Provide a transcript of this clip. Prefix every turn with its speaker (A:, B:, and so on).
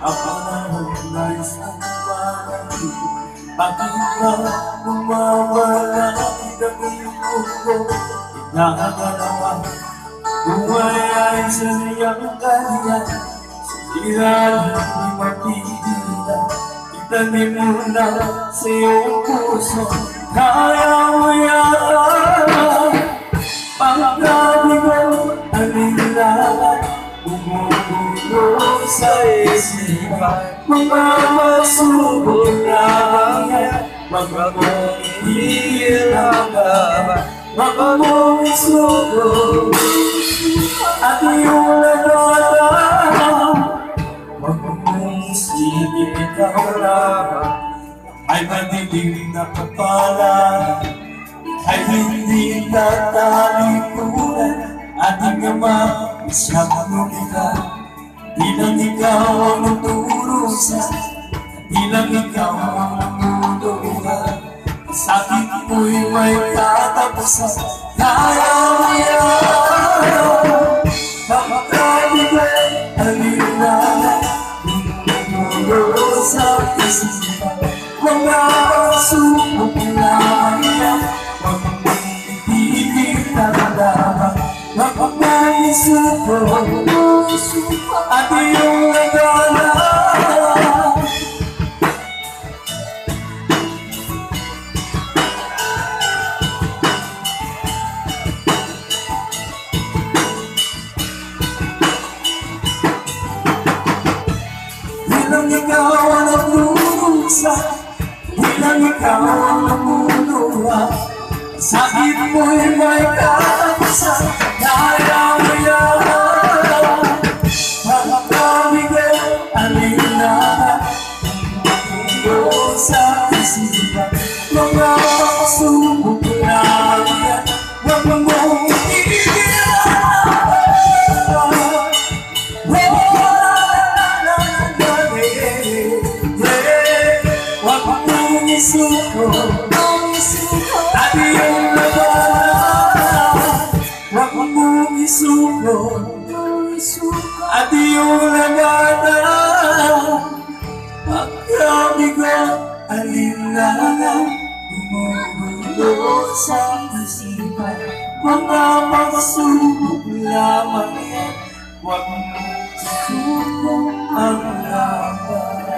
A: ang panahon ay sumali. Bakit ba lumawala ang mundo? Nakakalawa, buhay ay sanayang kanya. Sira di mapigila, itanim mo na sa iyong puso. Kaya mo yan, pagkabi mo ang nilalang bumubulo sa isipan. Mga masubok lang yan, magpapahihil ang laban. Magpapong isugo at iyong nagdadaan. Magpapong isipin ikaw lamang ay magiging nakapala, ay hindi tatalikuran ating Ama siyang lumikha. Di lang ikaw ang nagturusa, di lang ikaw ang nagtutulungan. Sakit mo'y may katapusan. Kaya mo yan, kapag-ibig ang ilangan, bumubulo sa isipan. Mga pagsubok lamang yan, huwag mong itigil ang laban. Kapag may isuko at iyong nagana, bilang ikaw ang naglurusa, bilang ikaw ang namuluha. Sakit mo'y may katapusan. Kaya mo yan, pagkakabigay ang ilangan, bumubulo sa isipan. Mga pagsubok lang yan, huwag mong itigil. Huwag mong isuko at iyong nagana. Huwag mong isuko at iyong nagana. Pagkabigang alinlangan, bumubulo sa isipan. Mga pagsubok lamang yan, huwag mong isuko ang laban.